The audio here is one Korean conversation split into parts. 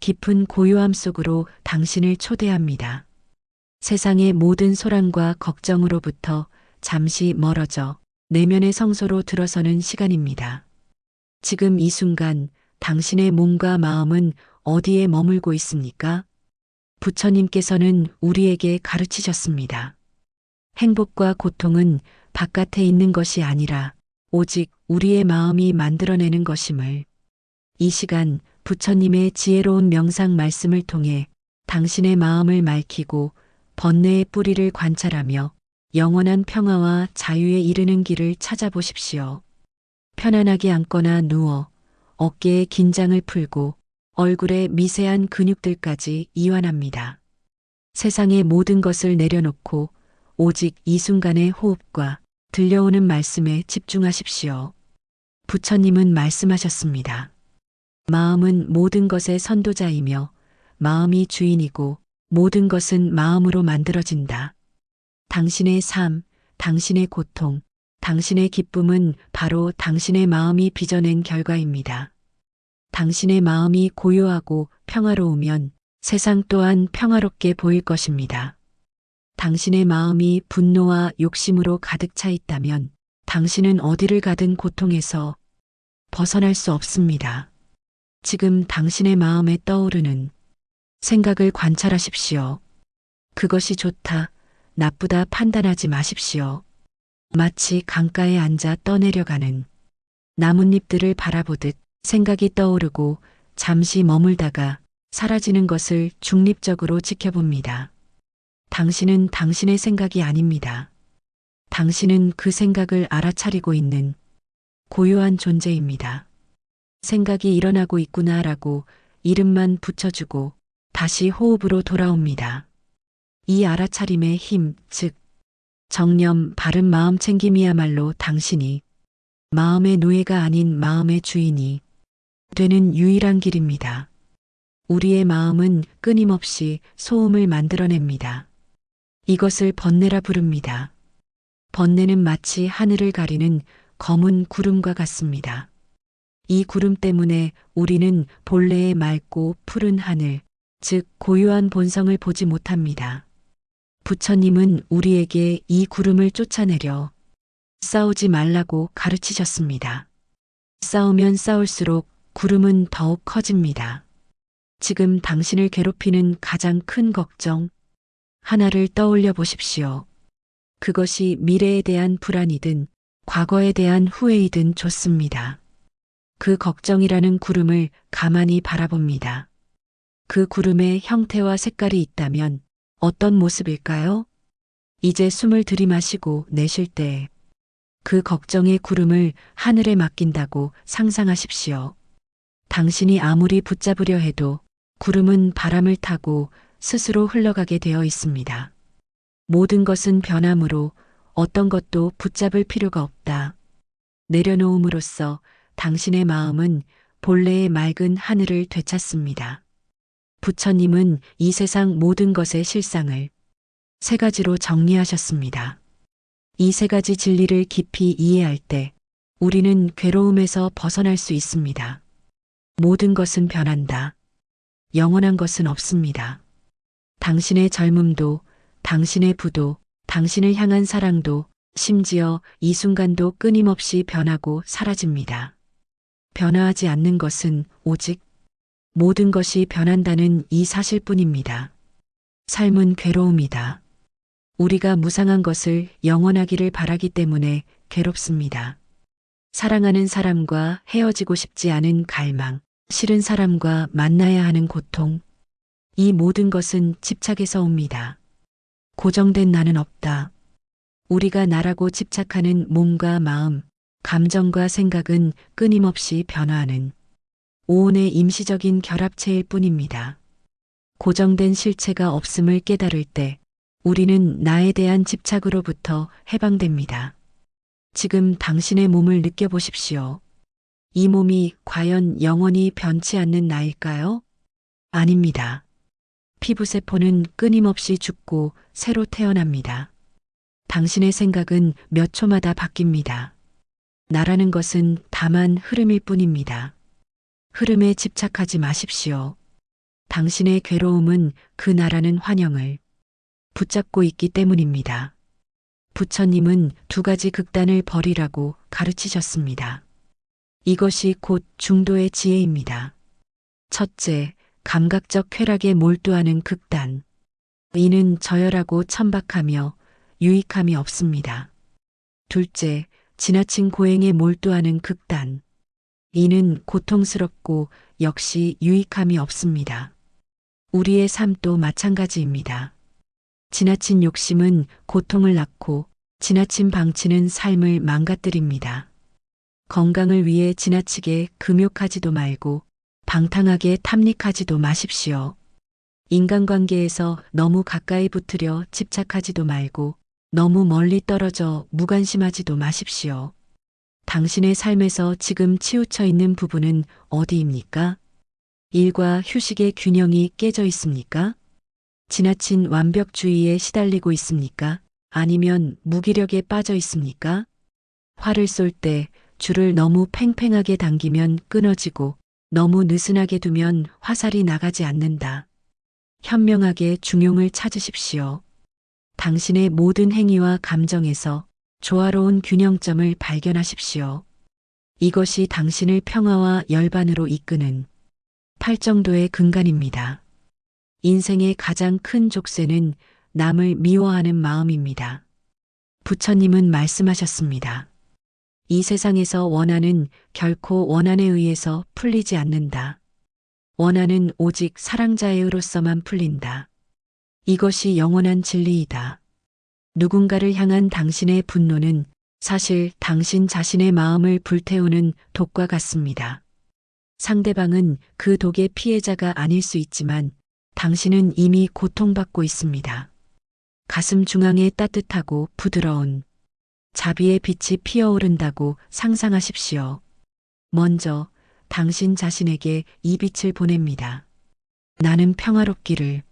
깊은 고요함 속으로 당신을 초대합니다. 세상의 모든 소란과 걱정으로부터 잠시 멀어져 내면의 성소로 들어서는 시간입니다. 지금 이 순간 당신의 몸과 마음은 어디에 머물고 있습니까? 부처님께서는 우리에게 가르치셨습니다. 행복과 고통은 바깥에 있는 것이 아니라 오직 우리의 마음이 만들어내는 것임을. 이 시간 부처님의 지혜로운 명상 말씀을 통해 당신의 마음을 맑히고 번뇌의 뿌리를 관찰하며 영원한 평화와 자유에 이르는 길을 찾아보십시오. 편안하게 앉거나 누워 어깨의 긴장을 풀고 얼굴의 미세한 근육들까지 이완합니다. 세상의 모든 것을 내려놓고 오직 이 순간의 호흡과 들려오는 말씀에 집중하십시오. 부처님은 말씀하셨습니다. 마음은 모든 것의 선도자이며 마음이 주인이고 모든 것은 마음으로 만들어진다. 당신의 삶, 당신의 고통, 당신의 기쁨은 바로 당신의 마음이 빚어낸 결과입니다. 당신의 마음이 고요하고 평화로우면 세상 또한 평화롭게 보일 것입니다. 당신의 마음이 분노와 욕심으로 가득 차 있다면 당신은 어디를 가든 고통에서 벗어날 수 없습니다. 지금 당신의 마음에 떠오르는 생각을 관찰하십시오. 그것이 좋다, 나쁘다 판단하지 마십시오. 마치 강가에 앉아 떠내려가는 나뭇잎들을 바라보듯 생각이 떠오르고 잠시 머물다가 사라지는 것을 중립적으로 지켜봅니다. 당신은 당신의 생각이 아닙니다. 당신은 그 생각을 알아차리고 있는 고요한 존재입니다. 생각이 일어나고 있구나라고 이름만 붙여주고 다시 호흡으로 돌아옵니다. 이 알아차림의 힘, 즉 정념, 바른 마음 챙김이야말로 당신이 마음의 노예가 아닌 마음의 주인이 되는 유일한 길입니다. 우리의 마음은 끊임없이 소음을 만들어냅니다. 이것을 번뇌라 부릅니다. 번뇌는 마치 하늘을 가리는 검은 구름과 같습니다. 이 구름 때문에 우리는 본래의 맑고 푸른 하늘, 즉 고요한 본성을 보지 못합니다. 부처님은 우리에게 이 구름을 쫓아내려 싸우지 말라고 가르치셨습니다. 싸우면 싸울수록 구름은 더욱 커집니다. 지금 당신을 괴롭히는 가장 큰 걱정 하나를 떠올려 보십시오. 그것이 미래에 대한 불안이든 과거에 대한 후회이든 좋습니다. 그 걱정이라는 구름을 가만히 바라봅니다. 그 구름의 형태와 색깔이 있다면 어떤 모습일까요? 이제 숨을 들이마시고 내쉴 때 그 걱정의 구름을 하늘에 맡긴다고 상상하십시오. 당신이 아무리 붙잡으려 해도 구름은 바람을 타고 스스로 흘러가게 되어 있습니다. 모든 것은 변함으로 어떤 것도 붙잡을 필요가 없다. 내려놓음으로써 당신의 마음은 본래의 맑은 하늘을 되찾습니다. 부처님은 이 세상 모든 것의 실상을 세 가지로 정리하셨습니다. 이 세 가지 진리를 깊이 이해할 때 우리는 괴로움에서 벗어날 수 있습니다. 모든 것은 변한다. 영원한 것은 없습니다. 당신의 젊음도, 당신의 부도, 당신을 향한 사랑도, 심지어 이 순간도 끊임없이 변하고 사라집니다. 변화하지 않는 것은 오직 모든 것이 변한다는 이 사실뿐입니다. 삶은 괴로움이다. 우리가 무상한 것을 영원하기를 바라기 때문에 괴롭습니다. 사랑하는 사람과 헤어지고 싶지 않은 갈망, 싫은 사람과 만나야 하는 고통, 이 모든 것은 집착에서 옵니다. 고정된 나는 없다. 우리가 나라고 집착하는 몸과 마음, 감정과 생각은 끊임없이 변화하는 오온의 임시적인 결합체일 뿐입니다. 고정된 실체가 없음을 깨달을 때 우리는 나에 대한 집착으로부터 해방됩니다. 지금 당신의 몸을 느껴보십시오. 이 몸이 과연 영원히 변치 않는 나일까요? 아닙니다. 피부세포는 끊임없이 죽고 새로 태어납니다. 당신의 생각은 몇 초마다 바뀝니다. 나라는 것은 다만 흐름일 뿐입니다. 흐름에 집착하지 마십시오. 당신의 괴로움은 그 나라는 환영을 붙잡고 있기 때문입니다. 부처님은 두 가지 극단을 버리라고 가르치셨습니다. 이것이 곧 중도의 지혜입니다. 첫째, 감각적 쾌락에 몰두하는 극단. 이는 저열하고 천박하며 유익함이 없습니다. 둘째, 지나친 고행에 몰두하는 극단. 이는 고통스럽고 역시 유익함이 없습니다. 우리의 삶도 마찬가지입니다. 지나친 욕심은 고통을 낳고 지나친 방치는 삶을 망가뜨립니다. 건강을 위해 지나치게 금욕하지도 말고 방탕하게 탐닉하지도 마십시오. 인간관계에서 너무 가까이 붙으려 집착하지도 말고 너무 멀리 떨어져 무관심하지도 마십시오. 당신의 삶에서 지금 치우쳐 있는 부분은 어디입니까? 일과 휴식의 균형이 깨져 있습니까? 지나친 완벽주의에 시달리고 있습니까? 아니면 무기력에 빠져 있습니까? 활을 쏠 때 줄을 너무 팽팽하게 당기면 끊어지고 너무 느슨하게 두면 화살이 나가지 않는다. 현명하게 중용을 찾으십시오. 당신의 모든 행위와 감정에서 조화로운 균형점을 발견하십시오. 이것이 당신을 평화와 열반으로 이끄는 팔정도의 근간입니다. 인생의 가장 큰 족쇄는 남을 미워하는 마음입니다. 부처님은 말씀하셨습니다. 이 세상에서 원한은 결코 원한에 의해서 풀리지 않는다. 원한은 오직 사랑자에 의로서만 풀린다. 이것이 영원한 진리이다. 누군가를 향한 당신의 분노는 사실 당신 자신의 마음을 불태우는 독과 같습니다. 상대방은 그 독의 피해자가 아닐 수 있지만 당신은 이미 고통받고 있습니다. 가슴 중앙에 따뜻하고 부드러운 자비의 빛이 피어오른다고 상상하십시오. 먼저 당신 자신에게 이 빛을 보냅니다. 나는 평화롭기를,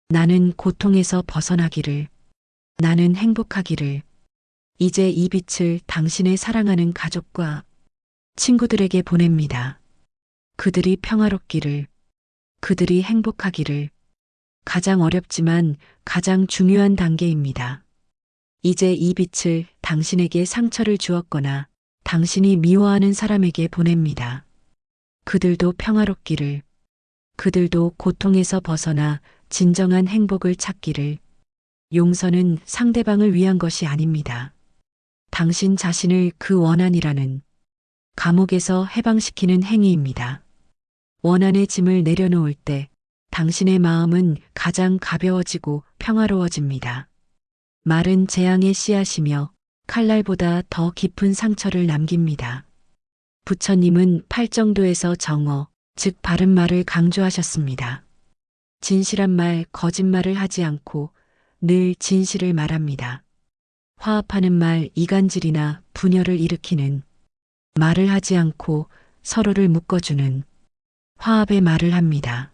나는 고통에서 벗어나기를, 나는 행복하기를. 이제 이 빛을 당신의 사랑하는 가족과 친구들에게 보냅니다. 그들이 평화롭기를, 그들이 행복하기를. 가장 어렵지만 가장 중요한 단계입니다. 이제 이 빛을 당신에게 상처를 주었거나 당신이 미워하는 사람에게 보냅니다. 그들도 평화롭기를, 그들도 고통에서 벗어나 진정한 행복을 찾기를. 용서는 상대방을 위한 것이 아닙니다. 당신 자신을 그 원한이라는 감옥에서 해방시키는 행위입니다. 원한의 짐을 내려놓을 때 당신의 마음은 가장 가벼워지고 평화로워집니다. 말은 재앙의 씨앗이며 칼날보다 더 깊은 상처를 남깁니다. 부처님은 팔정도에서 정어, 즉 바른 말을 강조하셨습니다. 진실한 말, 거짓말을 하지 않고 늘 진실을 말합니다. 화합하는 말, 이간질이나 분열을 일으키는 말을 하지 않고 서로를 묶어주는 화합의 말을 합니다.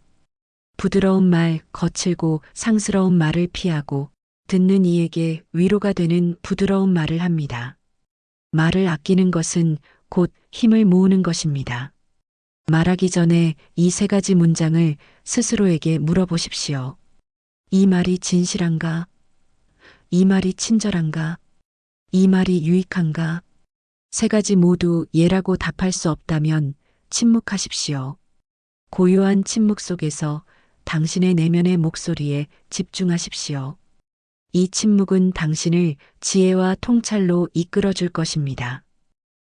부드러운 말, 거칠고 상스러운 말을 피하고 듣는 이에게 위로가 되는 부드러운 말을 합니다. 말을 아끼는 것은 곧 힘을 모으는 것입니다. 말하기 전에 이 세 가지 문장을 스스로에게 물어보십시오. 이 말이 진실한가? 이 말이 친절한가? 이 말이 유익한가? 세 가지 모두 예라고 답할 수 없다면 침묵하십시오. 고요한 침묵 속에서 당신의 내면의 목소리에 집중하십시오. 이 침묵은 당신을 지혜와 통찰로 이끌어줄 것입니다.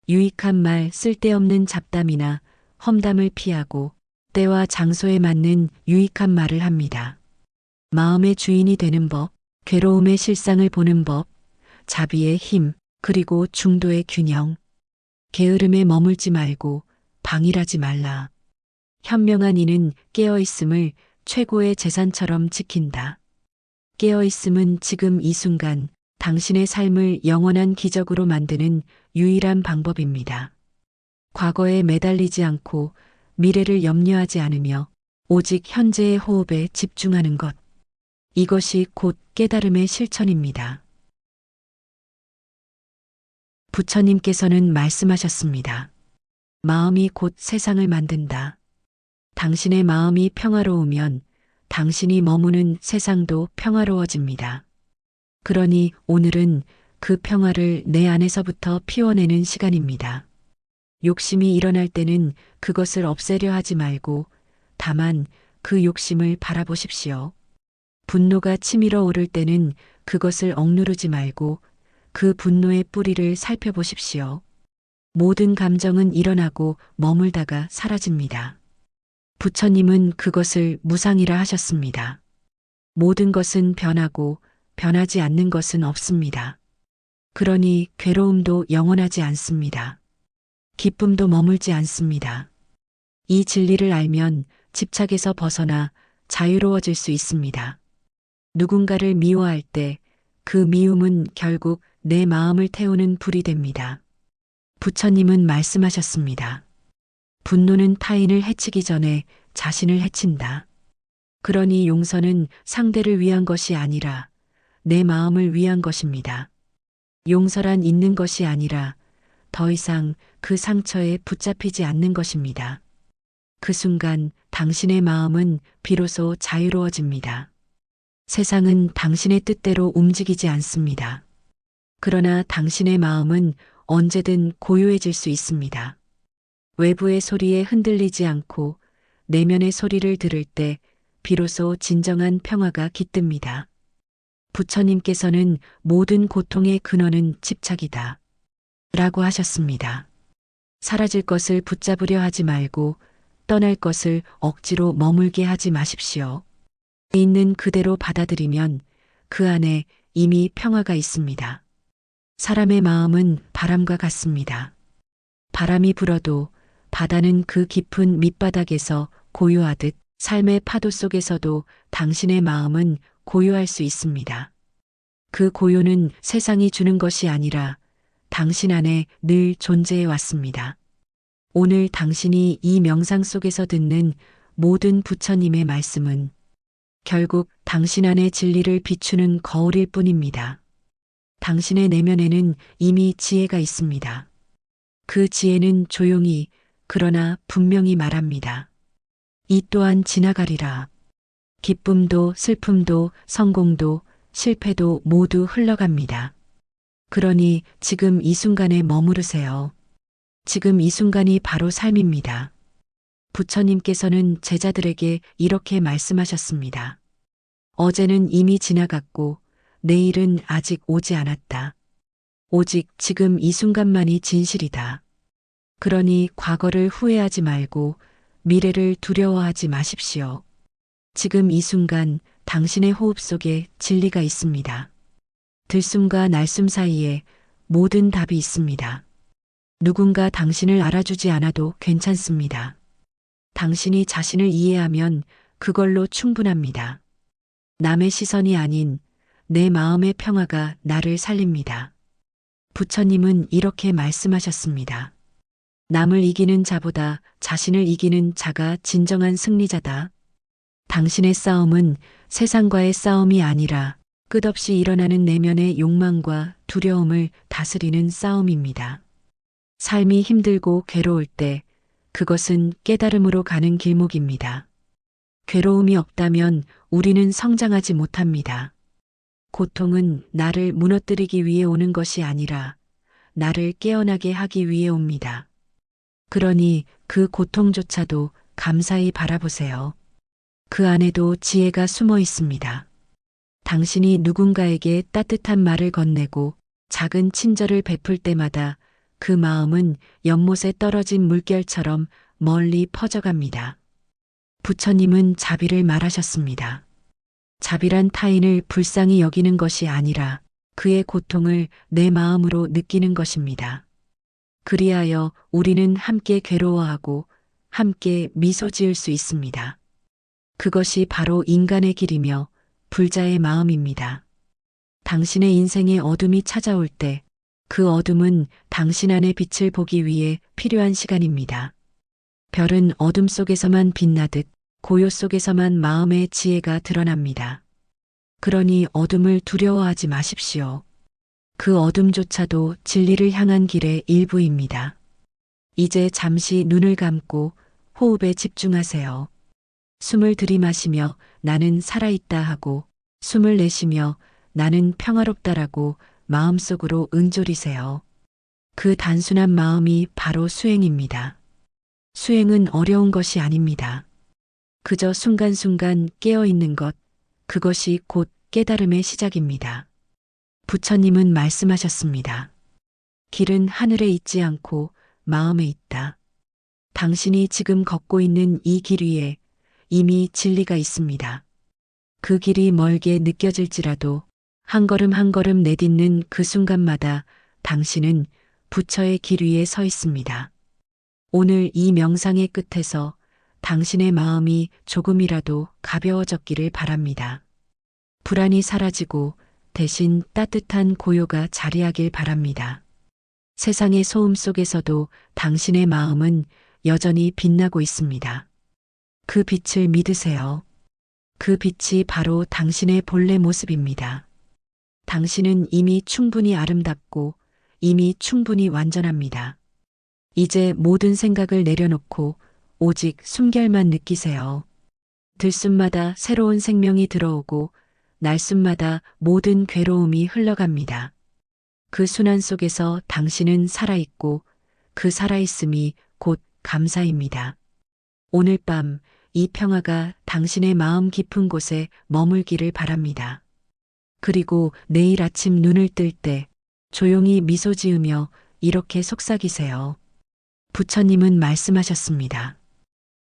유익한 말, 쓸데없는 잡담이나 험담을 피하고 때와 장소에 맞는 유익한 말을 합니다. 마음의 주인이 되는 법, 괴로움의 실상을 보는 법, 자비의 힘, 그리고 중도의 균형. 게으름에 머물지 말고 방일하지 말라. 현명한 이는 깨어있음을 최고의 재산처럼 지킨다. 깨어있음은 지금 이 순간 당신의 삶을 영원한 기적으로 만드는 유일한 방법입니다. 과거에 매달리지 않고 미래를 염려하지 않으며 오직 현재의 호흡에 집중하는 것. 이것이 곧 깨달음의 실천입니다. 부처님께서는 말씀하셨습니다. 마음이 곧 세상을 만든다. 당신의 마음이 평화로우면 당신이 머무는 세상도 평화로워집니다. 그러니 오늘은 그 평화를 내 안에서부터 피워내는 시간입니다. 욕심이 일어날 때는 그것을 없애려 하지 말고 다만 그 욕심을 바라보십시오. 분노가 치밀어 오를 때는 그것을 억누르지 말고 그 분노의 뿌리를 살펴보십시오. 모든 감정은 일어나고 머물다가 사라집니다. 부처님은 그것을 무상이라 하셨습니다. 모든 것은 변하고 변하지 않는 것은 없습니다. 그러니 괴로움도 영원하지 않습니다. 기쁨도 머물지 않습니다. 이 진리를 알면 집착에서 벗어나 자유로워질 수 있습니다. 누군가를 미워할 때 그 미움은 결국 내 마음을 태우는 불이 됩니다. 부처님은 말씀하셨습니다. 분노는 타인을 해치기 전에 자신을 해친다. 그러니 용서는 상대를 위한 것이 아니라 내 마음을 위한 것입니다. 용서란 있는 것이 아니라 더 이상 그 상처에 붙잡히지 않는 것입니다. 그 순간 당신의 마음은 비로소 자유로워집니다. 세상은 당신의 뜻대로 움직이지 않습니다. 그러나 당신의 마음은 언제든 고요해질 수 있습니다. 외부의 소리에 흔들리지 않고 내면의 소리를 들을 때 비로소 진정한 평화가 깃듭니다. 부처님께서는 모든 고통의 근원은 집착이다. 라고 하셨습니다. 사라질 것을 붙잡으려 하지 말고 떠날 것을 억지로 머물게 하지 마십시오. 있는 그대로 받아들이면 그 안에 이미 평화가 있습니다. 사람의 마음은 바람과 같습니다. 바람이 불어도 바다는 그 깊은 밑바닥에서 고요하듯 삶의 파도 속에서도 당신의 마음은 고요할 수 있습니다. 그 고요는 세상이 주는 것이 아니라 당신 안에 늘 존재해 왔습니다. 오늘 당신이 이 명상 속에서 듣는 모든 부처님의 말씀은 결국 당신 안의 진리를 비추는 거울일 뿐입니다. 당신의 내면에는 이미 지혜가 있습니다. 그 지혜는 조용히 그러나 분명히 말합니다. 이 또한 지나가리라. 기쁨도 슬픔도 성공도 실패도 모두 흘러갑니다. 그러니 지금 이 순간에 머무르세요. 지금 이 순간이 바로 삶입니다. 부처님께서는 제자들에게 이렇게 말씀하셨습니다. 어제는 이미 지나갔고 내일은 아직 오지 않았다. 오직 지금 이 순간만이 진실이다. 그러니 과거를 후회하지 말고 미래를 두려워하지 마십시오. 지금 이 순간 당신의 호흡 속에 진리가 있습니다. 들숨과 날숨 사이에 모든 답이 있습니다. 누군가 당신을 알아주지 않아도 괜찮습니다. 당신이 자신을 이해하면 그걸로 충분합니다. 남의 시선이 아닌 내 마음의 평화가 나를 살립니다. 부처님은 이렇게 말씀하셨습니다. 남을 이기는 자보다 자신을 이기는 자가 진정한 승리자다. 당신의 싸움은 세상과의 싸움이 아니라 끝없이 일어나는 내면의 욕망과 두려움을 다스리는 싸움입니다. 삶이 힘들고 괴로울 때 그것은 깨달음으로 가는 길목입니다. 괴로움이 없다면 우리는 성장하지 못합니다. 고통은 나를 무너뜨리기 위해 오는 것이 아니라 나를 깨어나게 하기 위해 옵니다. 그러니 그 고통조차도 감사히 바라보세요. 그 안에도 지혜가 숨어 있습니다. 당신이 누군가에게 따뜻한 말을 건네고 작은 친절을 베풀 때마다 그 마음은 연못에 떨어진 물결처럼 멀리 퍼져갑니다. 부처님은 자비를 말하셨습니다. 자비란 타인을 불쌍히 여기는 것이 아니라 그의 고통을 내 마음으로 느끼는 것입니다. 그리하여 우리는 함께 괴로워하고 함께 미소 지을 수 있습니다. 그것이 바로 인간의 길이며 불자의 마음입니다. 당신의 인생에 어둠이 찾아올 때 그 어둠은 당신 안의 빛을 보기 위해 필요한 시간입니다. 별은 어둠 속에서만 빛나듯 고요 속에서만 마음의 지혜가 드러납니다. 그러니 어둠을 두려워하지 마십시오. 그 어둠조차도 진리를 향한 길의 일부입니다. 이제 잠시 눈을 감고 호흡에 집중하세요. 숨을 들이마시며 나는 살아있다 하고 숨을 내쉬며 나는 평화롭다라고 마음속으로 응조리세요. 그 단순한 마음이 바로 수행입니다. 수행은 어려운 것이 아닙니다. 그저 순간순간 깨어있는 것, 그것이 곧 깨달음의 시작입니다. 부처님은 말씀하셨습니다. 길은 하늘에 있지 않고 마음에 있다. 당신이 지금 걷고 있는 이 길 위에 이미 진리가 있습니다. 그 길이 멀게 느껴질지라도 한 걸음 한 걸음 내딛는 그 순간마다 당신은 부처의 길 위에 서 있습니다. 오늘 이 명상의 끝에서 당신의 마음이 조금이라도 가벼워졌기를 바랍니다. 불안이 사라지고 대신 따뜻한 고요가 자리하길 바랍니다. 세상의 소음 속에서도 당신의 마음은 여전히 빛나고 있습니다. 그 빛을 믿으세요. 그 빛이 바로 당신의 본래 모습입니다. 당신은 이미 충분히 아름답고 이미 충분히 완전합니다. 이제 모든 생각을 내려놓고 오직 숨결만 느끼세요. 들숨마다 새로운 생명이 들어오고 날숨마다 모든 괴로움이 흘러갑니다. 그 순환 속에서 당신은 살아있고 그 살아있음이 곧 감사입니다. 오늘 밤 이 평화가 당신의 마음 깊은 곳에 머물기를 바랍니다. 그리고 내일 아침 눈을 뜰 때 조용히 미소 지으며 이렇게 속삭이세요. 부처님은 말씀하셨습니다.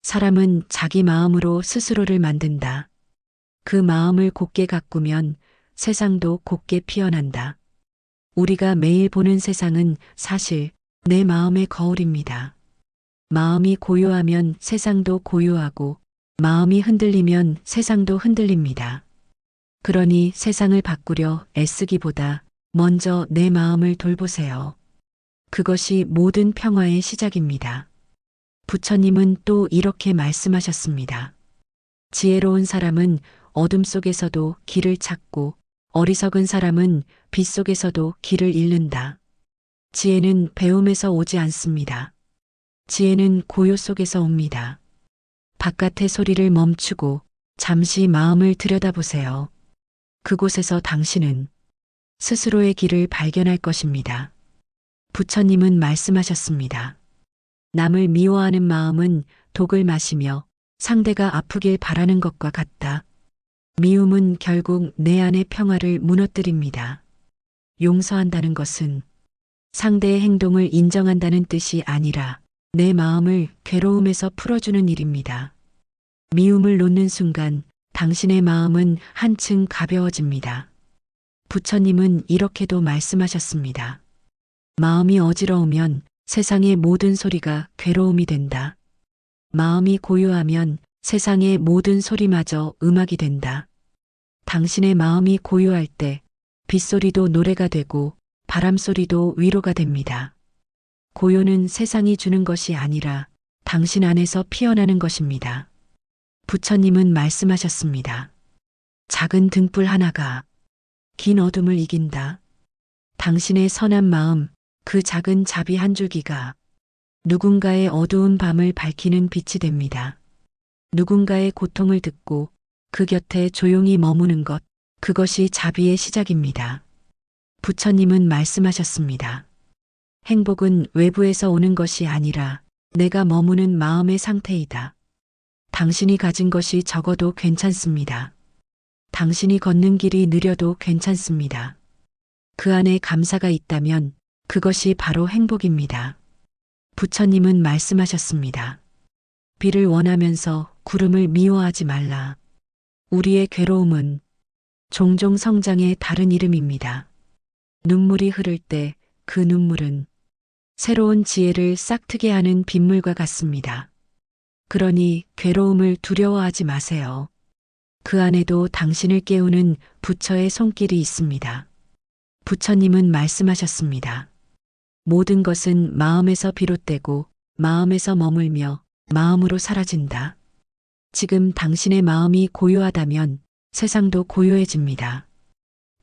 사람은 자기 마음으로 스스로를 만든다. 그 마음을 곧게 가꾸면 세상도 곧게 피어난다. 우리가 매일 보는 세상은 사실 내 마음의 거울입니다. 마음이 고요하면 세상도 고요하고 마음이 흔들리면 세상도 흔들립니다. 그러니 세상을 바꾸려 애쓰기보다 먼저 내 마음을 돌보세요. 그것이 모든 평화의 시작입니다. 부처님은 또 이렇게 말씀하셨습니다. 지혜로운 사람은 어둠 속에서도 길을 찾고 어리석은 사람은 빛 속에서도 길을 잃는다. 지혜는 배움에서 오지 않습니다. 지혜는 고요 속에서 옵니다. 바깥의 소리를 멈추고 잠시 마음을 들여다보세요. 그곳에서 당신은 스스로의 길을 발견할 것입니다. 부처님은 말씀하셨습니다. 남을 미워하는 마음은 독을 마시며 상대가 아프길 바라는 것과 같다. 미움은 결국 내 안의 평화를 무너뜨립니다. 용서한다는 것은 상대의 행동을 인정한다는 뜻이 아니라 내 마음을 괴로움에서 풀어주는 일입니다. 미움을 놓는 순간 당신의 마음은 한층 가벼워집니다. 부처님은 이렇게도 말씀하셨습니다. 마음이 어지러우면 세상의 모든 소리가 괴로움이 된다. 마음이 고요하면 세상의 모든 소리마저 음악이 된다. 당신의 마음이 고요할 때 빗소리도 노래가 되고 바람소리도 위로가 됩니다. 고요는 세상이 주는 것이 아니라 당신 안에서 피어나는 것입니다. 부처님은 말씀하셨습니다. 작은 등불 하나가 긴 어둠을 이긴다. 당신의 선한 마음, 그 작은 자비 한 줄기가 누군가의 어두운 밤을 밝히는 빛이 됩니다. 누군가의 고통을 듣고 그 곁에 조용히 머무는 것, 그것이 자비의 시작입니다. 부처님은 말씀하셨습니다. 행복은 외부에서 오는 것이 아니라 내가 머무는 마음의 상태이다. 당신이 가진 것이 적어도 괜찮습니다. 당신이 걷는 길이 느려도 괜찮습니다. 그 안에 감사가 있다면 그것이 바로 행복입니다. 부처님은 말씀하셨습니다. 비를 원하면서 구름을 미워하지 말라. 우리의 괴로움은 종종 성장의 다른 이름입니다. 눈물이 흐를 때 그 눈물은 새로운 지혜를 싹트게 하는 빗물과 같습니다. 그러니 괴로움을 두려워하지 마세요. 그 안에도 당신을 깨우는 부처의 손길이 있습니다. 부처님은 말씀하셨습니다. 모든 것은 마음에서 비롯되고 마음에서 머물며 마음으로 사라진다. 지금 당신의 마음이 고요하다면 세상도 고요해집니다.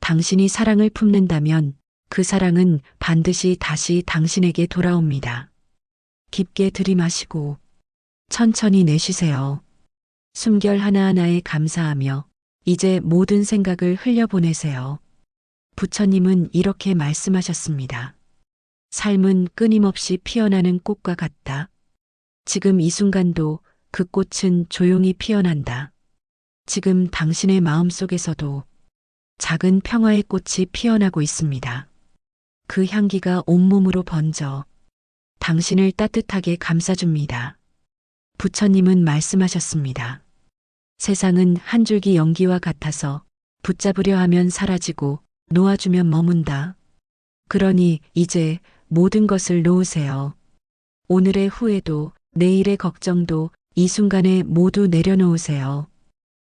당신이 사랑을 품는다면 그 사랑은 반드시 다시 당신에게 돌아옵니다. 깊게 들이마시고 천천히 내쉬세요. 숨결 하나하나에 감사하며 이제 모든 생각을 흘려보내세요. 부처님은 이렇게 말씀하셨습니다. 삶은 끊임없이 피어나는 꽃과 같다. 지금 이 순간도 그 꽃은 조용히 피어난다. 지금 당신의 마음 속에서도 작은 평화의 꽃이 피어나고 있습니다. 그 향기가 온몸으로 번져 당신을 따뜻하게 감싸줍니다. 부처님은 말씀하셨습니다. 세상은 한 줄기 연기와 같아서 붙잡으려 하면 사라지고 놓아주면 머문다. 그러니 이제 모든 것을 놓으세요. 오늘의 후회도 내일의 걱정도 이 순간에 모두 내려놓으세요.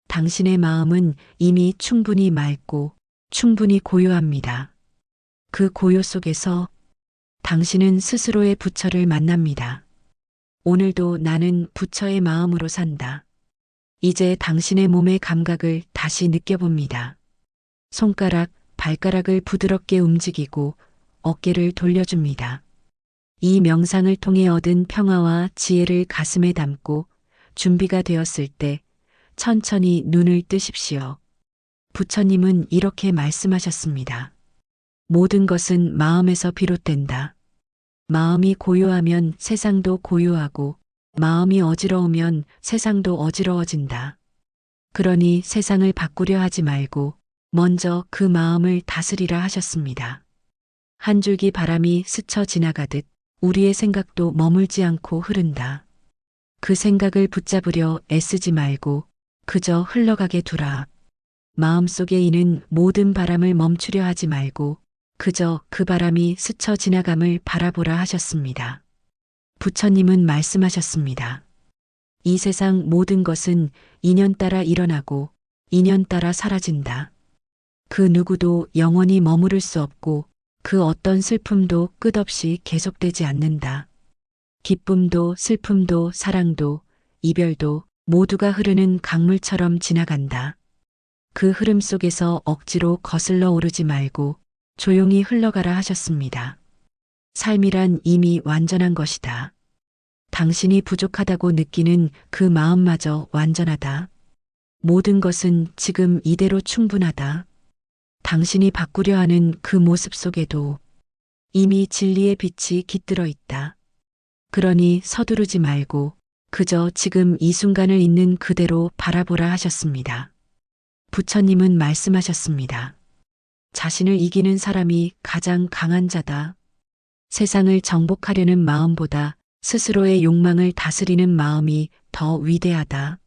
당신의 마음은 이미 충분히 맑고 충분히 고요합니다. 그 고요 속에서 당신은 스스로의 부처를 만납니다. 오늘도 나는 부처의 마음으로 산다. 이제 당신의 몸의 감각을 다시 느껴봅니다. 손가락, 발가락을 부드럽게 움직이고 어깨를 돌려줍니다. 이 명상을 통해 얻은 평화와 지혜를 가슴에 담고 준비가 되었을 때 천천히 눈을 뜨십시오. 부처님은 이렇게 말씀하셨습니다. 모든 것은 마음에서 비롯된다. 마음이 고요하면 세상도 고요하고 마음이 어지러우면 세상도 어지러워진다. 그러니 세상을 바꾸려 하지 말고 먼저 그 마음을 다스리라 하셨습니다. 한 줄기 바람이 스쳐 지나가듯 우리의 생각도 머물지 않고 흐른다. 그 생각을 붙잡으려 애쓰지 말고 그저 흘러가게 두라. 마음속에 있는 모든 바람을 멈추려 하지 말고 그저 그 바람이 스쳐 지나감을 바라보라 하셨습니다. 부처님은 말씀하셨습니다. 이 세상 모든 것은 인연 따라 일어나고 인연 따라 사라진다. 그 누구도 영원히 머무를 수 없고 그 어떤 슬픔도 끝없이 계속되지 않는다. 기쁨도 슬픔도 사랑도 이별도 모두가 흐르는 강물처럼 지나간다. 그 흐름 속에서 억지로 거슬러 오르지 말고 조용히 흘러가라 하셨습니다. 삶이란 이미 완전한 것이다. 당신이 부족하다고 느끼는 그 마음마저 완전하다. 모든 것은 지금 이대로 충분하다. 당신이 바꾸려 하는 그 모습 속에도 이미 진리의 빛이 깃들어 있다. 그러니 서두르지 말고 그저 지금 이 순간을 있는 그대로 바라보라 하셨습니다. 부처님은 말씀하셨습니다. 자신을 이기는 사람이 가장 강한 자다. 세상을 정복하려는 마음보다 스스로의 욕망을 다스리는 마음이 더 위대하다.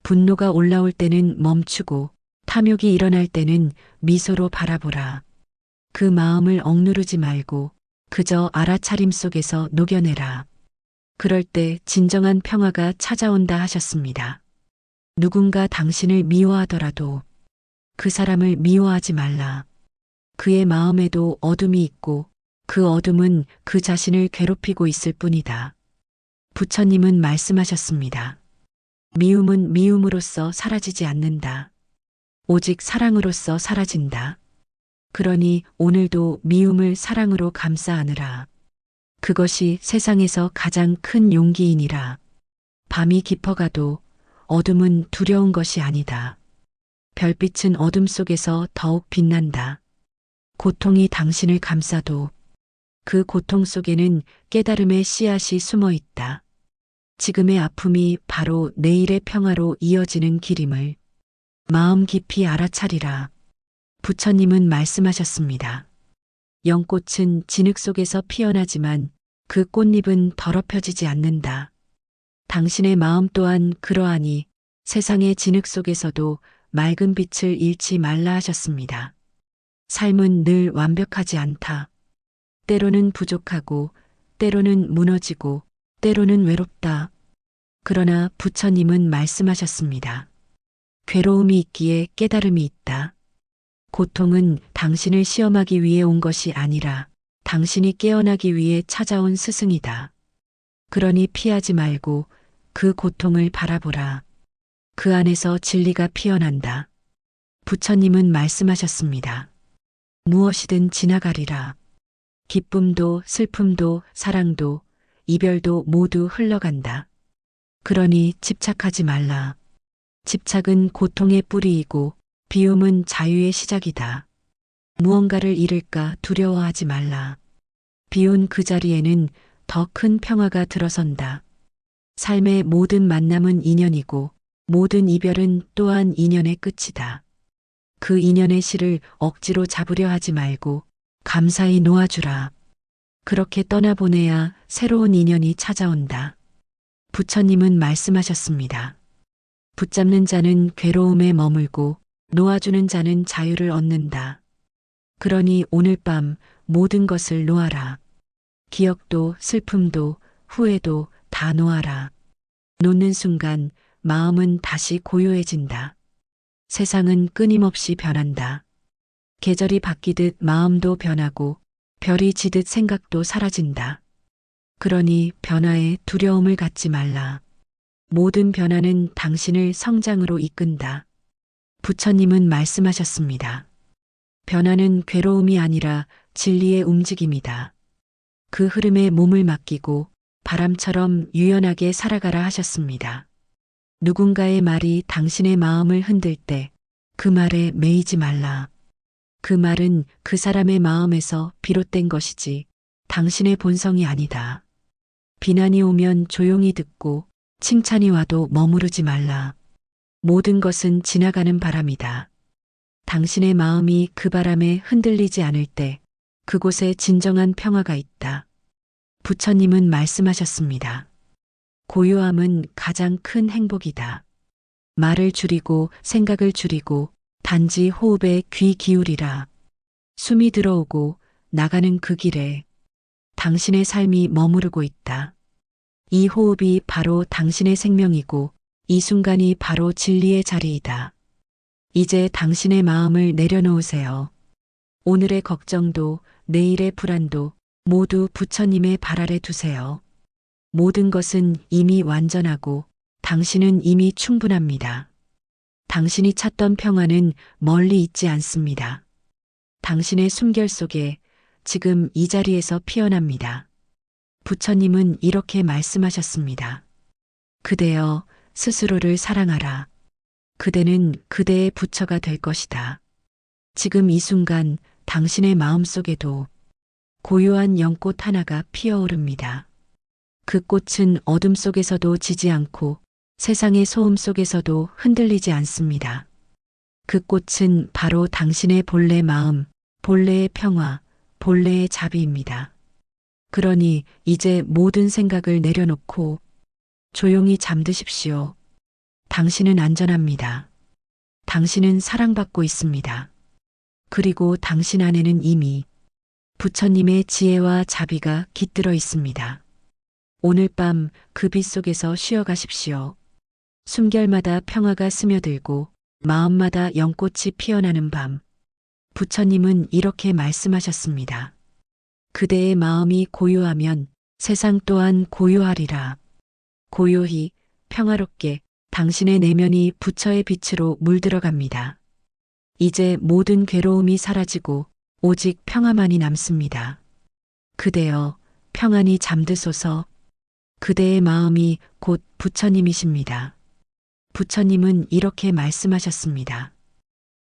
분노가 올라올 때는 멈추고 탐욕이 일어날 때는 미소로 바라보라. 그 마음을 억누르지 말고 그저 알아차림 속에서 녹여내라. 그럴 때 진정한 평화가 찾아온다 하셨습니다. 누군가 당신을 미워하더라도 그 사람을 미워하지 말라. 그의 마음에도 어둠이 있고 그 어둠은 그 자신을 괴롭히고 있을 뿐이다. 부처님은 말씀하셨습니다. 미움은 미움으로써 사라지지 않는다. 오직 사랑으로써 사라진다. 그러니 오늘도 미움을 사랑으로 감싸 안으라. 그것이 세상에서 가장 큰 용기이니라. 밤이 깊어가도 어둠은 두려운 것이 아니다. 별빛은 어둠 속에서 더욱 빛난다. 고통이 당신을 감싸도 그 고통 속에는 깨달음의 씨앗이 숨어 있다. 지금의 아픔이 바로 내일의 평화로 이어지는 길임을 마음 깊이 알아차리라. 부처님은 말씀하셨습니다. 연꽃은 진흙 속에서 피어나지만 그 꽃잎은 더럽혀지지 않는다. 당신의 마음 또한 그러하니 세상의 진흙 속에서도 맑은 빛을 잃지 말라 하셨습니다. 삶은 늘 완벽하지 않다. 때로는 부족하고 때로는 무너지고 때로는 외롭다. 그러나 부처님은 말씀하셨습니다. 괴로움이 있기에 깨달음이 있다. 고통은 당신을 시험하기 위해 온 것이 아니라 당신이 깨어나기 위해 찾아온 스승이다. 그러니 피하지 말고 그 고통을 바라보라. 그 안에서 진리가 피어난다. 부처님은 말씀하셨습니다. 무엇이든 지나가리라. 기쁨도 슬픔도 사랑도 이별도 모두 흘러간다. 그러니 집착하지 말라. 집착은 고통의 뿌리이고 비움은 자유의 시작이다. 무언가를 잃을까 두려워하지 말라. 비운 그 자리에는 더 큰 평화가 들어선다. 삶의 모든 만남은 인연이고 모든 이별은 또한 인연의 끝이다. 그 인연의 실을 억지로 잡으려 하지 말고 감사히 놓아주라. 그렇게 떠나보내야 새로운 인연이 찾아온다. 부처님은 말씀하셨습니다. 붙잡는 자는 괴로움에 머물고 놓아주는 자는 자유를 얻는다. 그러니 오늘 밤 모든 것을 놓아라. 기억도 슬픔도 후회도 다 놓아라. 놓는 순간 마음은 다시 고요해진다. 세상은 끊임없이 변한다. 계절이 바뀌듯 마음도 변하고 별이 지듯 생각도 사라진다. 그러니 변화에 두려움을 갖지 말라. 모든 변화는 당신을 성장으로 이끈다. 부처님은 말씀하셨습니다. 변화는 괴로움이 아니라 진리의 움직임이다. 그 흐름에 몸을 맡기고 바람처럼 유연하게 살아가라 하셨습니다. 누군가의 말이 당신의 마음을 흔들 때 그 말에 매이지 말라. 그 말은 그 사람의 마음에서 비롯된 것이지 당신의 본성이 아니다. 비난이 오면 조용히 듣고 칭찬이 와도 머무르지 말라. 모든 것은 지나가는 바람이다. 당신의 마음이 그 바람에 흔들리지 않을 때 그곳에 진정한 평화가 있다. 부처님은 말씀하셨습니다. 고요함은 가장 큰 행복이다. 말을 줄이고 생각을 줄이고 단지 호흡에 귀 기울이라. 숨이 들어오고 나가는 그 길에 당신의 삶이 머무르고 있다. 이 호흡이 바로 당신의 생명이고 이 순간이 바로 진리의 자리이다. 이제 당신의 마음을 내려놓으세요. 오늘의 걱정도 내일의 불안도 모두 부처님의 발 아래 두세요. 모든 것은 이미 완전하고 당신은 이미 충분합니다. 당신이 찾던 평화는 멀리 있지 않습니다. 당신의 숨결 속에 지금 이 자리에서 피어납니다. 부처님은 이렇게 말씀하셨습니다. 그대여 스스로를 사랑하라. 그대는 그대의 부처가 될 것이다. 지금 이 순간 당신의 마음 속에도 고요한 연꽃 하나가 피어오릅니다. 그 꽃은 어둠 속에서도 지지 않고 세상의 소음 속에서도 흔들리지 않습니다. 그 꽃은 바로 당신의 본래 마음, 본래의 평화, 본래의 자비입니다. 그러니 이제 모든 생각을 내려놓고 조용히 잠드십시오. 당신은 안전합니다. 당신은 사랑받고 있습니다. 그리고 당신 안에는 이미 부처님의 지혜와 자비가 깃들어 있습니다. 오늘 밤 그 빛 속에서 쉬어가십시오. 숨결마다 평화가 스며들고 마음마다 연꽃이 피어나는 밤. 부처님은 이렇게 말씀하셨습니다. 그대의 마음이 고요하면 세상 또한 고요하리라. 고요히 평화롭게 당신의 내면이 부처의 빛으로 물들어갑니다. 이제 모든 괴로움이 사라지고 오직 평화만이 남습니다. 그대여 평안히 잠드소서. 그대의 마음이 곧 부처님이십니다. 부처님은 이렇게 말씀하셨습니다.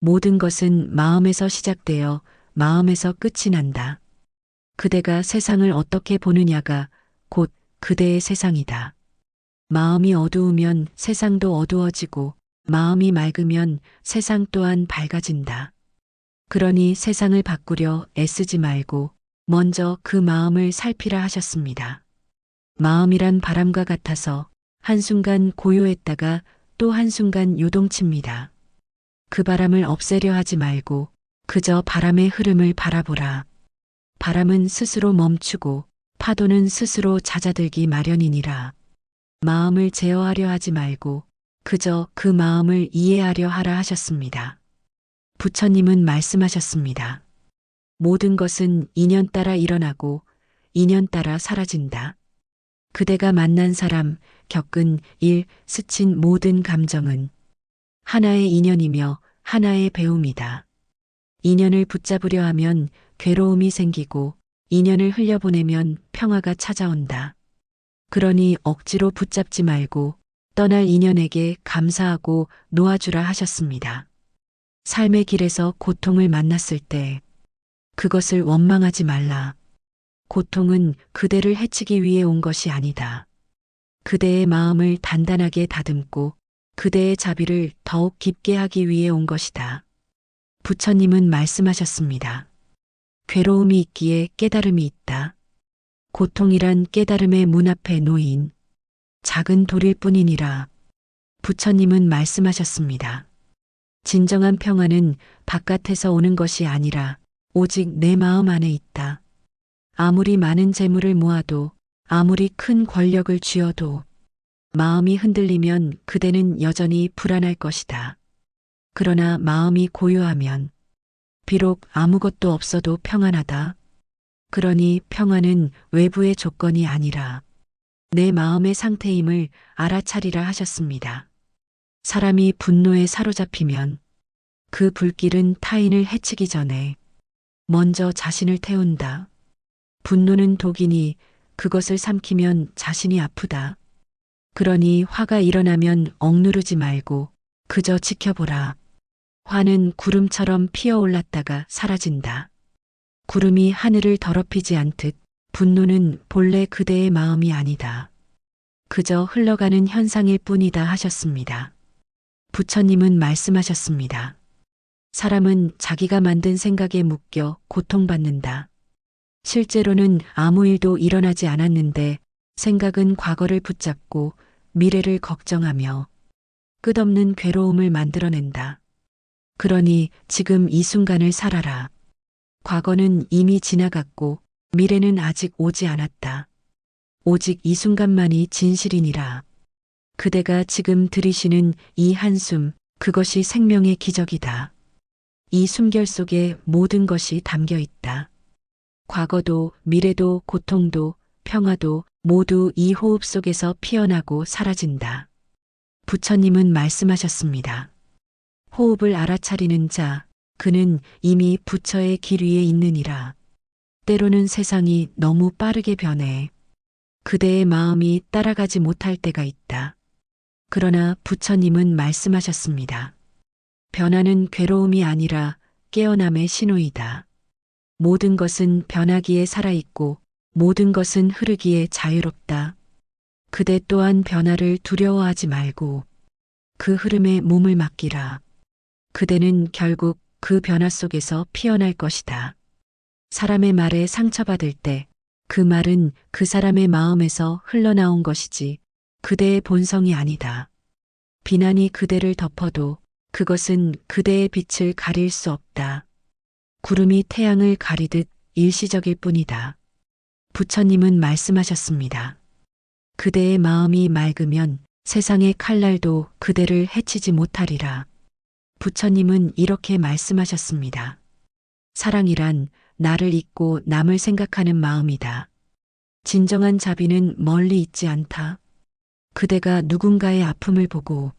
모든 것은 마음에서 시작되어 마음에서 끝이 난다. 그대가 세상을 어떻게 보느냐가 곧 그대의 세상이다. 마음이 어두우면 세상도 어두워지고 마음이 맑으면 세상 또한 밝아진다. 그러니 세상을 바꾸려 애쓰지 말고 먼저 그 마음을 살피라 하셨습니다. 마음이란 바람과 같아서 한순간 고요했다가 또 한순간 요동칩니다. 그 바람을 없애려 하지 말고 그저 바람의 흐름을 바라보라. 바람은 스스로 멈추고 파도는 스스로 잦아들기 마련이니라. 마음을 제어하려 하지 말고 그저 그 마음을 이해하려 하라 하셨습니다. 부처님은 말씀하셨습니다. 모든 것은 인연 따라 일어나고 인연 따라 사라진다. 그대가 만난 사람, 겪은 일, 스친 모든 감정은 하나의 인연이며 하나의 배움이다. 인연을 붙잡으려 하면 괴로움이 생기고 인연을 흘려보내면 평화가 찾아온다. 그러니 억지로 붙잡지 말고 떠날 인연에게 감사하고 놓아주라 하셨습니다. 삶의 길에서 고통을 만났을 때 그것을 원망하지 말라. 고통은 그대를 해치기 위해 온 것이 아니다. 그대의 마음을 단단하게 다듬고 그대의 자비를 더욱 깊게 하기 위해 온 것이다. 부처님은 말씀하셨습니다. 괴로움이 있기에 깨달음이 있다. 고통이란 깨달음의 문 앞에 놓인 작은 돌일 뿐이니라. 부처님은 말씀하셨습니다. 진정한 평안은 바깥에서 오는 것이 아니라 오직 내 마음 안에 있다. 아무리 많은 재물을 모아도 아무리 큰 권력을 쥐어도 마음이 흔들리면 그대는 여전히 불안할 것이다. 그러나 마음이 고요하면 비록 아무것도 없어도 평안하다. 그러니 평안은 외부의 조건이 아니라 내 마음의 상태임을 알아차리라 하셨습니다. 사람이 분노에 사로잡히면 그 불길은 타인을 해치기 전에 먼저 자신을 태운다. 분노는 독이니 그것을 삼키면 자신이 아프다. 그러니 화가 일어나면 억누르지 말고 그저 지켜보라. 화는 구름처럼 피어올랐다가 사라진다. 구름이 하늘을 더럽히지 않듯 분노는 본래 그대의 마음이 아니다. 그저 흘러가는 현상일 뿐이다 하셨습니다. 부처님은 말씀하셨습니다. 사람은 자기가 만든 생각에 묶여 고통받는다. 실제로는 아무 일도 일어나지 않았는데 생각은 과거를 붙잡고 미래를 걱정하며 끝없는 괴로움을 만들어낸다. 그러니 지금 이 순간을 살아라. 과거는 이미 지나갔고 미래는 아직 오지 않았다. 오직 이 순간만이 진실이니라. 그대가 지금 들이쉬는 이 한숨, 그것이 생명의 기적이다. 이 숨결 속에 모든 것이 담겨 있다. 과거도 미래도 고통도 평화도 모두 이 호흡 속에서 피어나고 사라진다. 부처님은 말씀하셨습니다. 호흡을 알아차리는 자, 그는 이미 부처의 길 위에 있느니라. 때로는 세상이 너무 빠르게 변해 그대의 마음이 따라가지 못할 때가 있다. 그러나 부처님은 말씀하셨습니다. 변화는 괴로움이 아니라 깨어남의 신호이다. 모든 것은 변하기에 살아있고 모든 것은 흐르기에 자유롭다. 그대 또한 변화를 두려워하지 말고 그 흐름에 몸을 맡기라. 그대는 결국 그 변화 속에서 피어날 것이다. 사람의 말에 상처받을 때 그 말은 그 사람의 마음에서 흘러나온 것이지 그대의 본성이 아니다. 비난이 그대를 덮어도 그것은 그대의 빛을 가릴 수 없다. 구름이 태양을 가리듯 일시적일 뿐이다. 부처님은 말씀하셨습니다. 그대의 마음이 맑으면 세상의 칼날도 그대를 해치지 못하리라. 부처님은 이렇게 말씀하셨습니다. 사랑이란 나를 잊고 남을 생각하는 마음이다. 진정한 자비는 멀리 있지 않다. 그대가 누군가의 아픔을 보고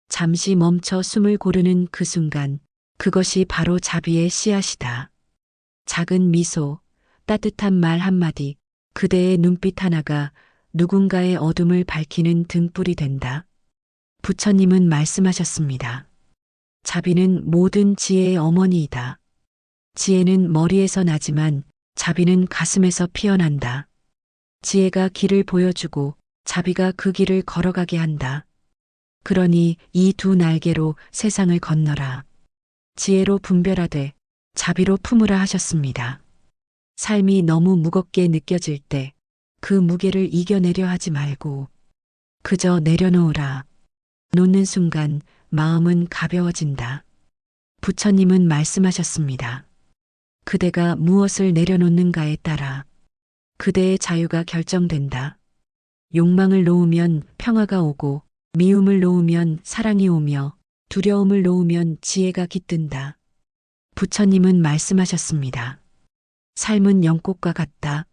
잠시 멈춰 숨을 고르는 그 순간, 그것이 바로 자비의 씨앗이다. 작은 미소, 따뜻한 말 한마디, 그대의 눈빛 하나가 누군가의 어둠을 밝히는 등불이 된다. 부처님은 말씀하셨습니다. 자비는 모든 지혜의 어머니이다. 지혜는 머리에서 나지만 자비는 가슴에서 피어난다. 지혜가 길을 보여주고 자비가 그 길을 걸어가게 한다. 그러니 이 두 날개로 세상을 건너라. 지혜로 분별하되 자비로 품으라 하셨습니다. 삶이 너무 무겁게 느껴질 때 그 무게를 이겨내려 하지 말고 그저 내려놓으라. 놓는 순간 마음은 가벼워진다. 부처님은 말씀하셨습니다. 그대가 무엇을 내려놓는가에 따라 그대의 자유가 결정된다. 욕망을 놓으면 평화가 오고 미움을 놓으면 사랑이 오며 두려움을 놓으면 지혜가 깃든다. 부처님은 말씀하셨습니다. 삶은 연꽃과 같다.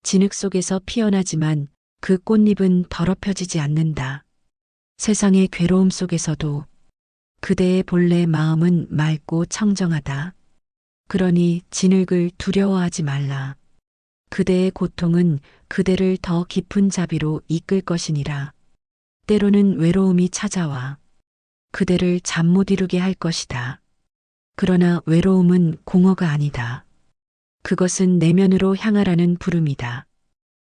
진흙 속에서 피어나지만 그 꽃잎은 더럽혀지지 않는다. 세상의 괴로움 속에서도 그대의 본래 마음은 맑고 청정하다. 그러니 진흙을 두려워하지 말라. 그대의 고통은 그대를 더 깊은 자비로 이끌 것이니라. 때로는 외로움이 찾아와 그대를 잠 못 이루게 할 것이다. 그러나 외로움은 공허가 아니다. 그것은 내면으로 향하라는 부름이다.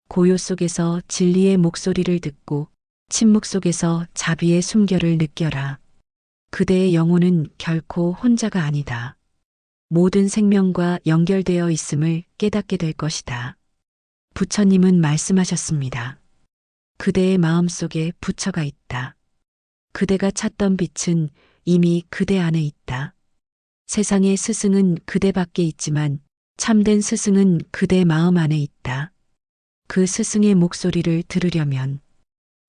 고요 속에서 진리의 목소리를 듣고 침묵 속에서 자비의 숨결을 느껴라. 그대의 영혼은 결코 혼자가 아니다. 모든 생명과 연결되어 있음을 깨닫게 될 것이다. 부처님은 말씀하셨습니다. 그대의 마음 속에 부처가 있다. 그대가 찾던 빛은 이미 그대 안에 있다. 세상의 스승은 그대 밖에 있지만 참된 스승은 그대 마음 안에 있다. 그 스승의 목소리를 들으려면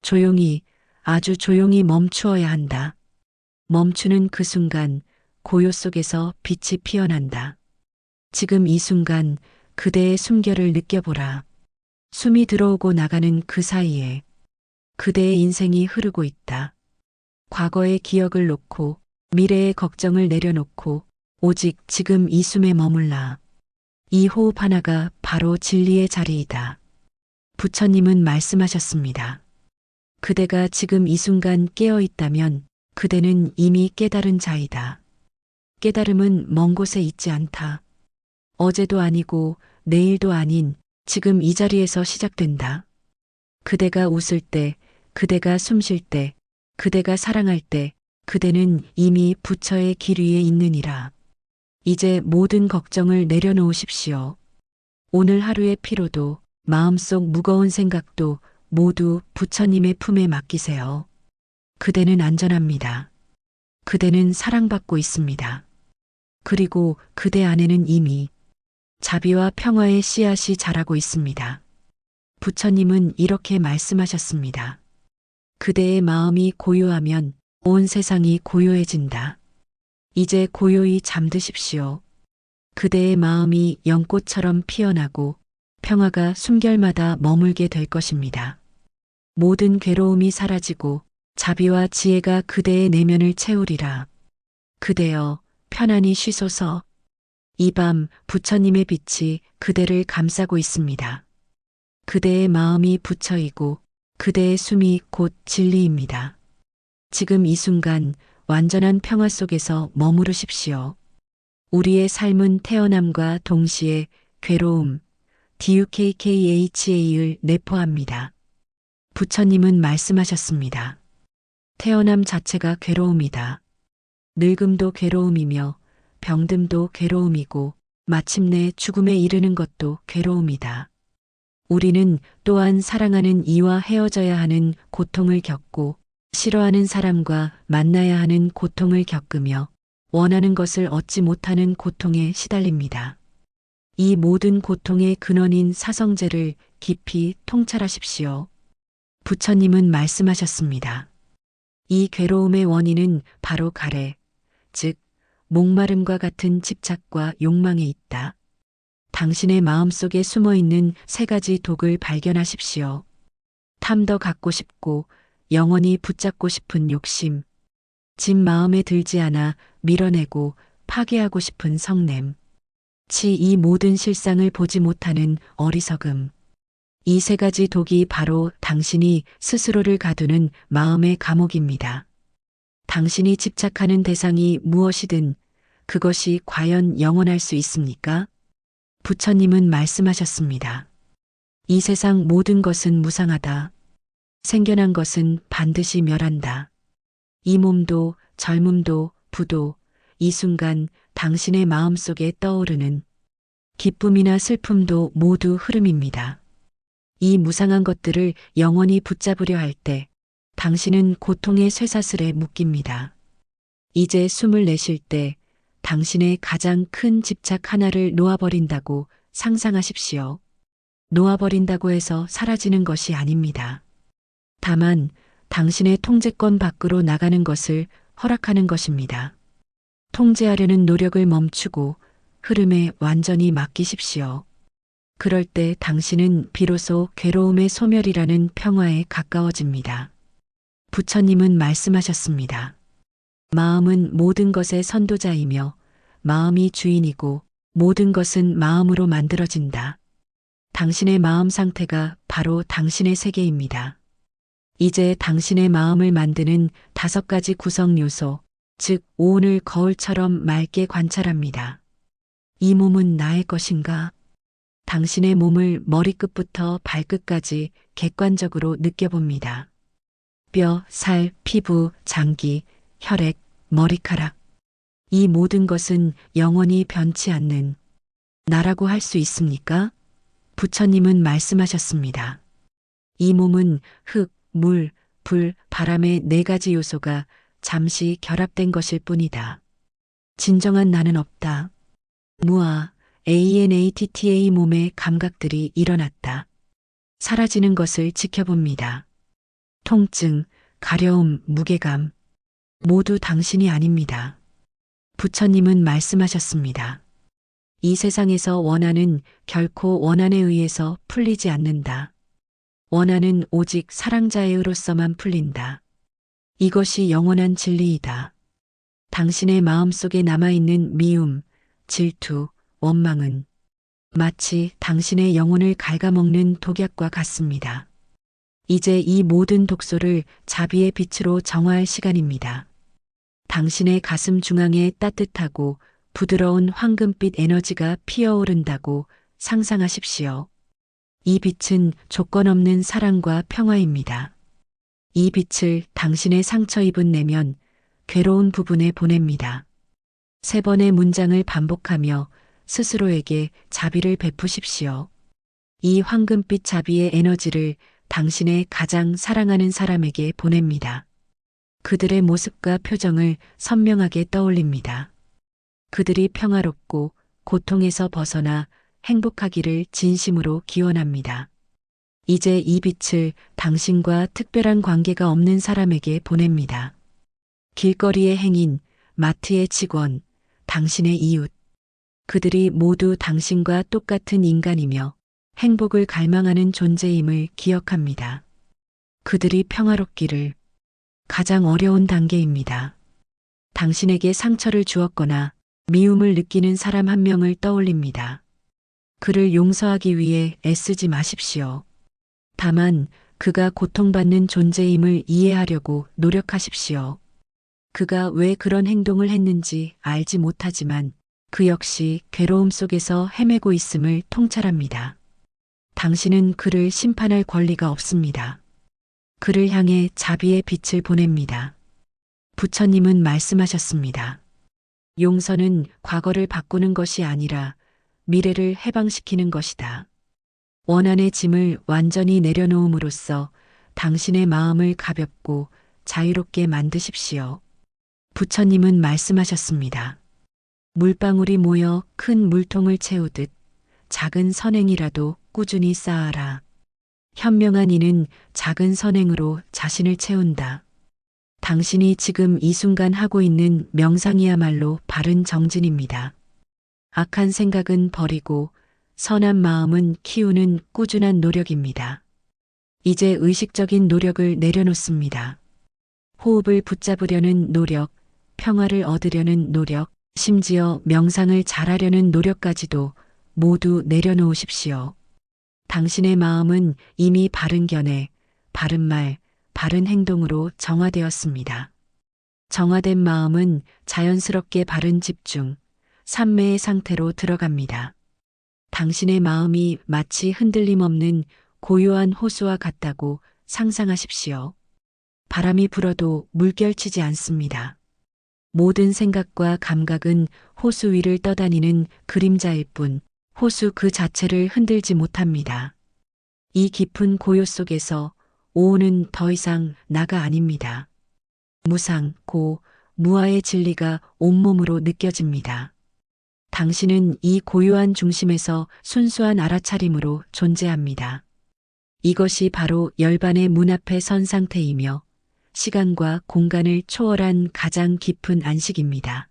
조용히, 아주 조용히 멈추어야 한다. 멈추는 그 순간 고요 속에서 빛이 피어난다. 지금 이 순간 그대의 숨결을 느껴보라. 숨이 들어오고 나가는 그 사이에 그대의 인생이 흐르고 있다. 과거의 기억을 놓고 미래의 걱정을 내려놓고 오직 지금 이 숨에 머물라. 이 호흡 하나가 바로 진리의 자리이다. 부처님은 말씀하셨습니다. 그대가 지금 이 순간 깨어 있다면 그대는 이미 깨달은 자이다. 깨달음은 먼 곳에 있지 않다. 어제도 아니고 내일도 아닌 지금 이 자리에서 시작된다. 그대가 웃을 때, 그대가 숨 쉴 때, 그대가 사랑할 때, 그대는 이미 부처의 길 위에 있느니라. 이제 모든 걱정을 내려놓으십시오. 오늘 하루의 피로도, 마음속 무거운 생각도 모두 부처님의 품에 맡기세요. 그대는 안전합니다. 그대는 사랑받고 있습니다. 그리고 그대 안에는 이미 자비와 평화의 씨앗이 자라고 있습니다. 부처님은 이렇게 말씀하셨습니다. 그대의 마음이 고요하면 온 세상이 고요해진다. 이제 고요히 잠드십시오. 그대의 마음이 연꽃처럼 피어나고 평화가 숨결마다 머물게 될 것입니다. 모든 괴로움이 사라지고 자비와 지혜가 그대의 내면을 채우리라. 그대여 편안히 쉬소서. 이 밤 부처님의 빛이 그대를 감싸고 있습니다. 그대의 마음이 부처이고 그대의 숨이 곧 진리입니다. 지금 이 순간 완전한 평화 속에서 머무르십시오. 우리의 삶은 태어남과 동시에 괴로움, DUKKHA를 내포합니다. 부처님은 말씀하셨습니다. 태어남 자체가 괴로움이다. 늙음도 괴로움이며 병듦도 괴로움이고 마침내 죽음에 이르는 것도 괴로움이다. 우리는 또한 사랑하는 이와 헤어져야 하는 고통을 겪고 싫어하는 사람과 만나야 하는 고통을 겪으며 원하는 것을 얻지 못하는 고통에 시달립니다. 이 모든 고통의 근원인 사성제를 깊이 통찰하십시오. 부처님은 말씀하셨습니다. 이 괴로움의 원인은 바로 가래, 즉 목마름과 같은 집착과 욕망에 있다. 당신의 마음속에 숨어있는 세 가지 독을 발견하십시오. 탐더 갖고 싶고 영원히 붙잡고 싶은 욕심, 진 마음에 들지 않아 밀어내고 파괴하고 싶은 성냄, 이 모든 실상을 보지 못하는 어리석음. 이 세 가지 독이 바로 당신이 스스로를 가두는 마음의 감옥입니다. 당신이 집착하는 대상이 무엇이든 그것이 과연 영원할 수 있습니까? 부처님은 말씀하셨습니다. 이 세상 모든 것은 무상하다. 생겨난 것은 반드시 멸한다. 이 몸도 젊음도 부도 이 순간 당신의 마음속에 떠오르는 기쁨이나 슬픔도 모두 흐름입니다. 이 무상한 것들을 영원히 붙잡으려 할 때 당신은 고통의 쇠사슬에 묶입니다. 이제 숨을 내쉴 때 당신의 가장 큰 집착 하나를 놓아버린다고 상상하십시오. 놓아버린다고 해서 사라지는 것이 아닙니다. 다만 당신의 통제권 밖으로 나가는 것을 허락하는 것입니다. 통제하려는 노력을 멈추고 흐름에 완전히 맡기십시오. 그럴 때 당신은 비로소 괴로움의 소멸이라는 평화에 가까워집니다. 부처님은 말씀하셨습니다. 마음은 모든 것의 선도자이며 마음이 주인이고 모든 것은 마음으로 만들어진다. 당신의 마음 상태가 바로 당신의 세계입니다. 이제 당신의 마음을 만드는 5가지 구성 요소, 즉 오온을 거울처럼 맑게 관찰합니다. 이 몸은 나의 것인가? 당신의 몸을 머리끝부터 발끝까지 객관적으로 느껴봅니다. 뼈, 살, 피부, 장기, 혈액, 머리카락. 이 모든 것은 영원히 변치 않는 나라고 할 수 있습니까? 부처님은 말씀하셨습니다. 이 몸은 흙, 물, 불, 바람의 4가지 요소가 잠시 결합된 것일 뿐이다. 진정한 나는 없다. 무아, ANATTA 몸의 감각들이 일어났다. 사라지는 것을 지켜봅니다. 통증, 가려움, 무게감. 모두 당신이 아닙니다. 부처님은 말씀하셨습니다. 이 세상에서 원한은 결코 원한에 의해서 풀리지 않는다. 원한은 오직 사랑자에 의로서만 풀린다. 이것이 영원한 진리이다. 당신의 마음속에 남아있는 미움, 질투, 원망은 마치 당신의 영혼을 갉아먹는 독약과 같습니다. 이제 이 모든 독소를 자비의 빛으로 정화할 시간입니다. 당신의 가슴 중앙에 따뜻하고 부드러운 황금빛 에너지가 피어오른다고 상상하십시오. 이 빛은 조건 없는 사랑과 평화입니다. 이 빛을 당신의 상처 입은 내면, 괴로운 부분에 보냅니다. 3번의 문장을 반복하며 스스로에게 자비를 베푸십시오. 이 황금빛 자비의 에너지를 당신의 가장 사랑하는 사람에게 보냅니다. 그들의 모습과 표정을 선명하게 떠올립니다. 그들이 평화롭고 고통에서 벗어나 행복하기를 진심으로 기원합니다. 이제 이 빛을 당신과 특별한 관계가 없는 사람에게 보냅니다. 길거리의 행인, 마트의 직원, 당신의 이웃. 그들이 모두 당신과 똑같은 인간이며 행복을 갈망하는 존재임을 기억합니다. 그들이 평화롭기를. 가장 어려운 단계입니다. 당신에게 상처를 주었거나 미움을 느끼는 사람 한 명을 떠올립니다. 그를 용서하기 위해 애쓰지 마십시오. 다만 그가 고통받는 존재임을 이해하려고 노력하십시오. 그가 왜 그런 행동을 했는지 알지 못하지만 그 역시 괴로움 속에서 헤매고 있음을 통찰합니다. 당신은 그를 심판할 권리가 없습니다. 그를 향해 자비의 빛을 보냅니다. 부처님은 말씀하셨습니다. 용서는 과거를 바꾸는 것이 아니라 미래를 해방시키는 것이다. 원한의 짐을 완전히 내려놓음으로써 당신의 마음을 가볍고 자유롭게 만드십시오. 부처님은 말씀하셨습니다. 물방울이 모여 큰 물통을 채우듯 작은 선행이라도 꾸준히 쌓아라. 현명한 이는 작은 선행으로 자신을 채운다. 당신이 지금 이 순간 하고 있는 명상이야말로 바른 정진입니다. 악한 생각은 버리고 선한 마음은 키우는 꾸준한 노력입니다. 이제 의식적인 노력을 내려놓습니다. 호흡을 붙잡으려는 노력, 평화를 얻으려는 노력, 심지어 명상을 잘하려는 노력까지도 모두 내려놓으십시오. 당신의 마음은 이미 바른 견해, 바른 말, 바른 행동으로 정화되었습니다. 정화된 마음은 자연스럽게 바른 집중, 삼매의 상태로 들어갑니다. 당신의 마음이 마치 흔들림 없는 고요한 호수와 같다고 상상하십시오. 바람이 불어도 물결치지 않습니다. 모든 생각과 감각은 호수 위를 떠다니는 그림자일 뿐 호수 그 자체를 흔들지 못합니다. 이 깊은 고요 속에서 오온은 더 이상 나가 아닙니다. 무상, 고, 무아의 진리가 온몸으로 느껴집니다. 당신은 이 고요한 중심에서 순수한 알아차림으로 존재합니다. 이것이 바로 열반의 문 앞에 선 상태이며 시간과 공간을 초월한 가장 깊은 안식입니다.